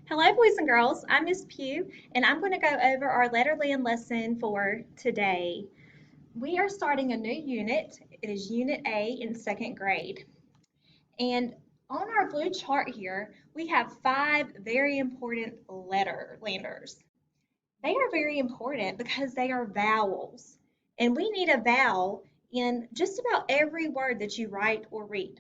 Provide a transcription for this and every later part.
Hello, boys and girls. I'm Miss Pugh, and I'm going to go over our Letterland lesson for today. We are starting a new unit. It is Unit A in second grade. And on our blue chart here, we have five very important letterlanders. They are very important because they are vowels, and we need a vowel in just about every word that you write or read.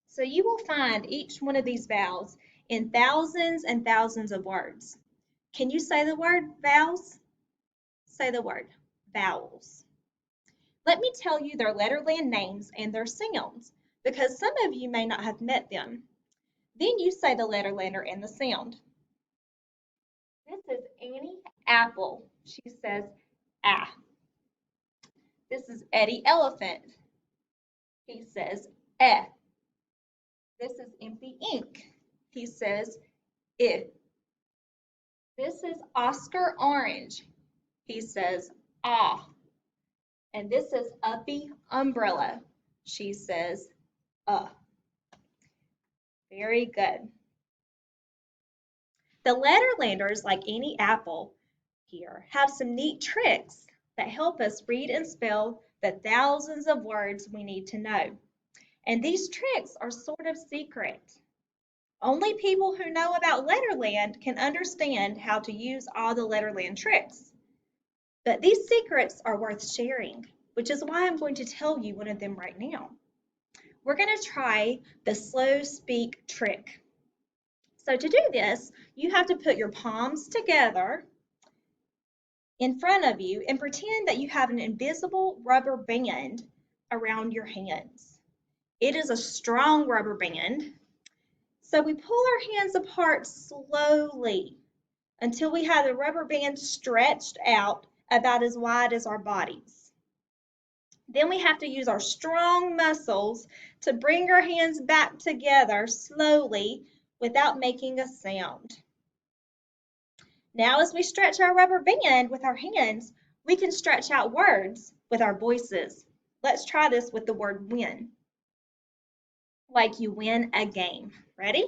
So you will find each one of these vowels in thousands and thousands of words. Can you say the word vowels? Say the word vowels. Let me tell you their letterland names and their sounds because some of you may not have met them. Then you say the letterlander and the sound. This is Annie Apple. She says ah. This is Eddie Elephant. He says eh. This is Empty Ink. He says eh. This is Oscar Orange. He says ah. And this is Uppy Umbrella. She says very good. The letterlanders, like any apple here, have some neat tricks that help us read and spell the thousands of words we need to know. And these tricks are sort of secret. Only people who know about Letterland can understand how to use all the Letterland tricks. But these secrets are worth sharing, which is why I'm going to tell you one of them right now. We're going to try the slow speak trick. So to do this, you have to put your palms together in front of you and pretend that you have an invisible rubber band around your hands. It is a strong rubber band. So we pull our hands apart slowly until we have the rubber band stretched out about as wide as our bodies. Then we have to use our strong muscles to bring our hands back together slowly without making a sound. Now, as we stretch our rubber band with our hands, we can stretch out words with our voices. Let's try this with the word win. Like you win a game. Ready?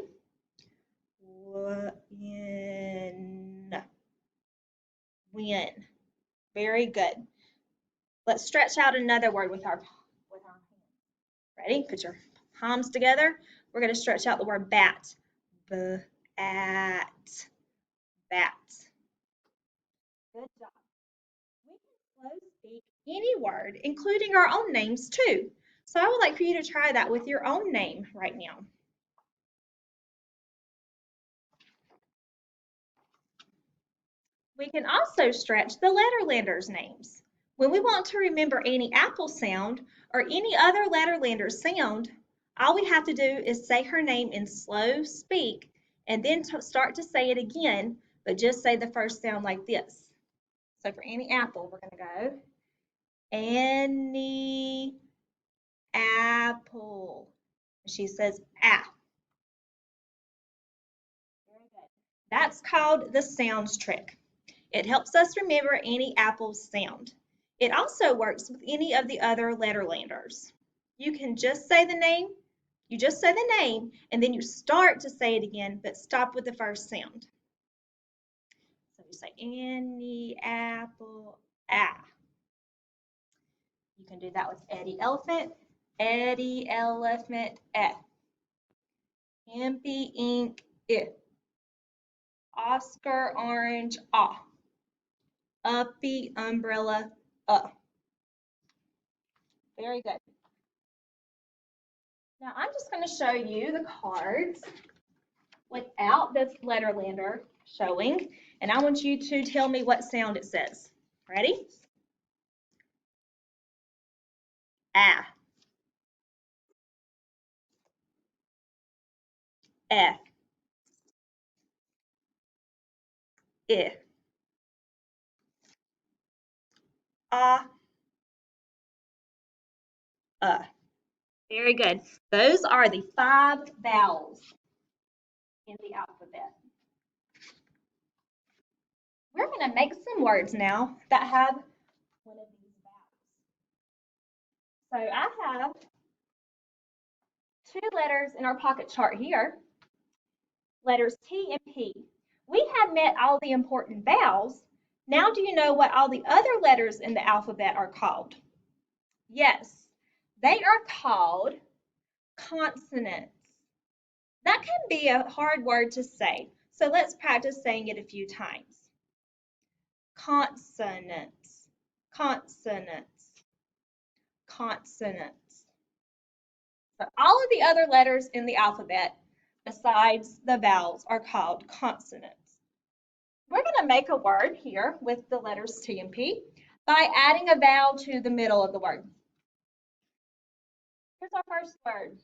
Win. Win. Very good. Let's stretch out another word with our hands. Ready? Put your palms together. We're going to stretch out the word bat. Bat. Bat. Good job. We can slow speak any word, including our own names too. So I would like for you to try that with your own name right now. We can also stretch the letterlanders' names. When we want to remember any apple sound or any other letterlander's sound, all we have to do is say her name in slow speak and then start to say it again, but just say the first sound like this. So for any apple, we're going to go Annie apple. She says ah. Very good. That's called the sounds trick. It helps us remember any apple sound. It also works with any of the other letterlanders. You can just say the name, you just say the name, and then you start to say it again, but stop with the first sound. So you say Annie apple ah. You can do that with Eddie elephant, eh. Empty ink eh. Oscar orange ah. Uppy umbrella Very good. Now I'm just going to show you the cards without this letterlander showing, and I want you to tell me what sound it says. Ready? Ah, eh, eh, ah, uh. Very good. Those are the five vowels in the alphabet. We're going to make some words now that have one of these vowels. So I have two letters in our pocket chart here. letters T and P. We have met all the important vowels. Now do you know what all the other letters in the alphabet are called? Yes, they are called consonants. That can be a hard word to say, so let's practice saying it a few times. Consonants, consonants, consonants. So all of the other letters in the alphabet, besides the vowels, are called consonants. We're going to make a word here with the letters T and P by adding a vowel to the middle of the word. Here's our first word.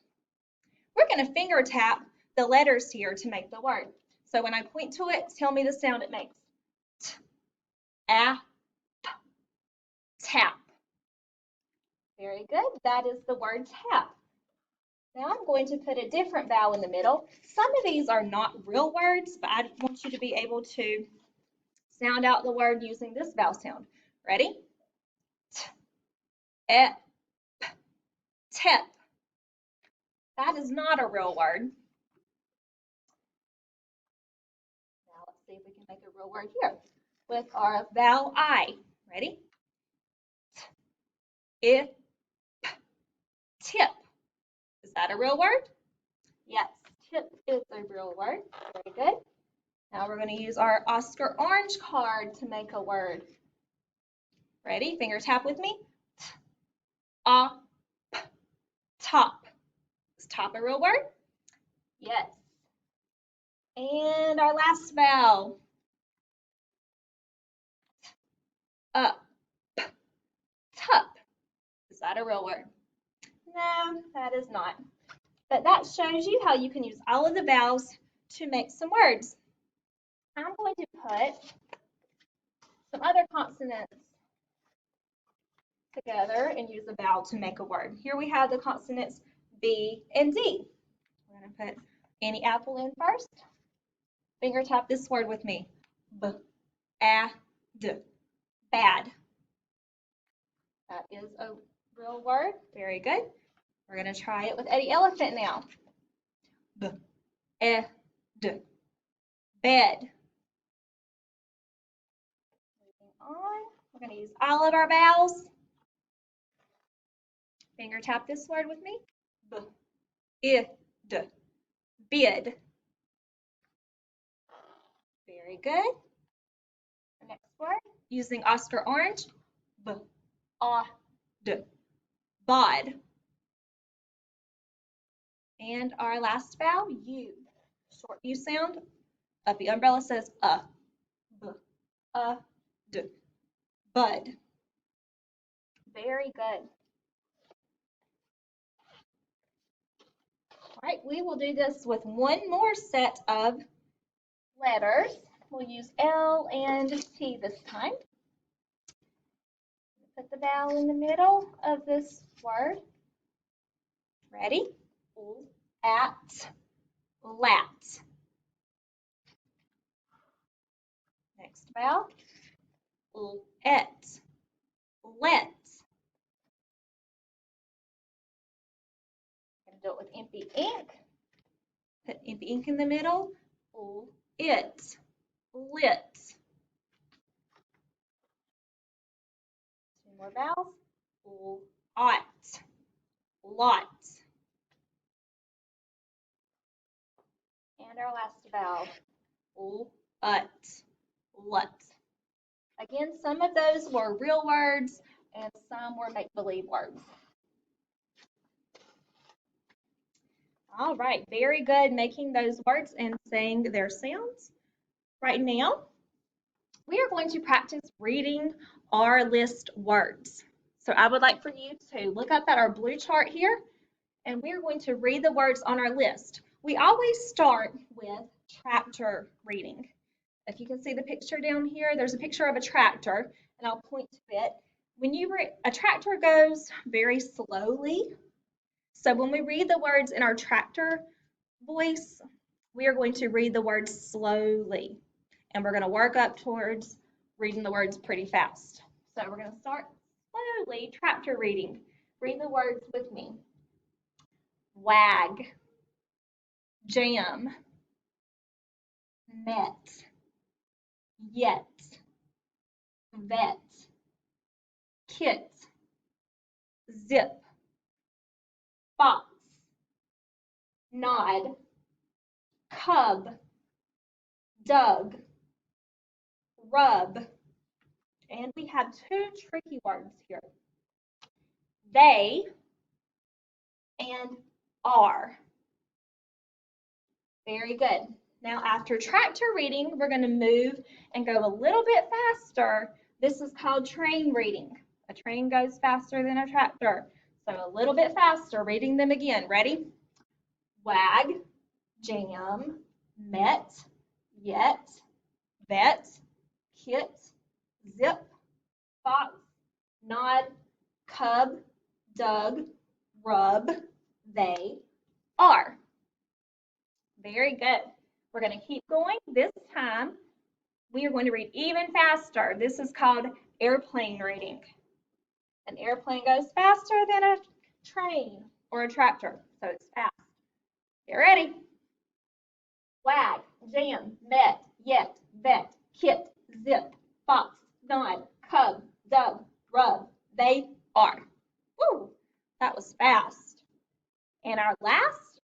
We're going to finger tap the letters here to make the word. So when I point to it, tell me the sound it makes. T, a, p, tap. Very good. That is the word tap. Now I'm going to put a different vowel in the middle. Some of these are not real words, but I want you to be able to sound out the word using this vowel sound. Ready? T, e, p, tip. That is not a real word. Now let's see if we can make a real word here with our vowel I. Ready? T, I, p, tip. Is that a real word? Yes, tip is a real word. Very good. Now we're going to use our Oscar orange card to make a word. Ready? Finger tap with me. T, a, p, top. Is top a real word? Yes. And our last vowel. Up, p, tup. Is that a real word? No, that is not. But that shows you how you can use all of the vowels to make some words. I'm going to put some other consonants together and use a vowel to make a word. Here we have the consonants B and D. We're going to put any apple in first. Finger tap this word with me. B, a, d. Bad. That is a real word. Very good. We're going to try it with Eddie Elephant now. B, e, d. Bed. Moving on. We're going to use all of our vowels. Finger tap this word with me. B, I, d. Bid. Very good. The next word, using Oscar orange. B, a, d. Bod. And our last vowel, U. Short U sound. Up the umbrella says B, a, d. Bud. Very good. All right, we will do this with one more set of letters. We'll use L and T this time. Put the vowel in the middle of this word. Ready? At, lat. Next vowel. Et, let. I'm going to do it with empty ink. Put empty ink in the middle. It, lit. Two more vowels. Ought, lot. And our last vowel. Ut, lut. Again, some of those were real words and some were make-believe words. All right, very good making those words and saying their sounds. Right now, we are going to practice reading our list words. So I would like for you to look up at our blue chart here, and we are going to read the words on our list. We always start with tractor reading. If you can see the picture down here, there's a picture of a tractor, and I'll point to it. When you read, a tractor goes very slowly. So when we read the words in our tractor voice, we are going to read the words slowly, and we're going to work up towards reading the words pretty fast. So we're going to start slowly, tractor reading. Read the words with me. Wag, jam, met, yet, vet, kit, zip, box, nod, cub, dug, rub, and we have two tricky words here. They and are. Very good. Now after tractor reading, we're going to move and go a little bit faster. This is called train reading. A train goes faster than a tractor. So a little bit faster, reading them again. Ready? Wag, jam, met, yet, vet, kit, zip, fox, nod, cub, dug, rub, they, are. Very good. We're going to keep going. This time, we are going to read even faster. This is called airplane reading. An airplane goes faster than a train or a tractor, so it's fast. Get ready. Wag, jam, met, yet, vet, kit, zip, fox, nod, cub, dug, rub, they, are. Woo! That was fast. And our last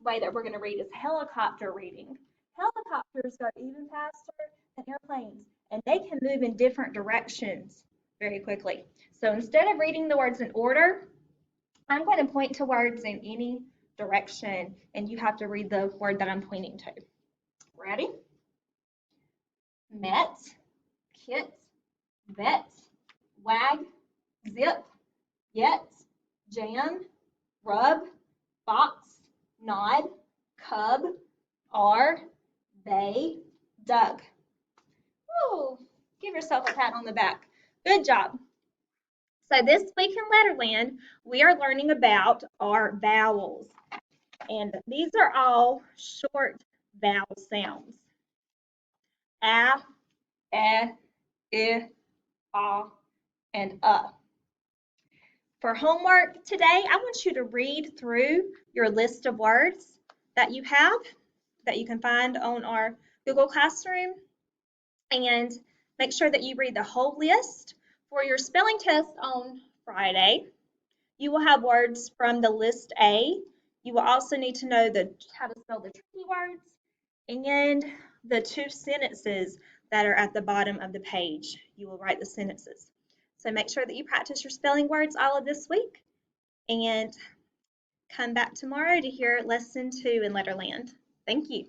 way that we're going to read is helicopter reading. Helicopters go even faster than airplanes, and they can move in different directions very quickly. So instead of reading the words in order, I'm going to point to words in any direction, and you have to read the word that I'm pointing to. Ready? Met, kit, vet, wag, zip, yet, jam, rub, fox, nod, cub, are, they, dug. Woo! Give yourself a pat on the back. Good job. So this week in Letterland, we are learning about our vowels. And these are all short vowel sounds. A, I, and For homework today, I want you to read through your list of words that you have that you can find on our Google Classroom, and make sure that you read the whole list. For your spelling test on Friday, you will have words from the list A. You will also need to know how to spell the tricky words and the two sentences that are at the bottom of the page. You will write the sentences. So make sure that you practice your spelling words all of this week, and come back tomorrow to hear lesson 2 in Letterland. Thank you.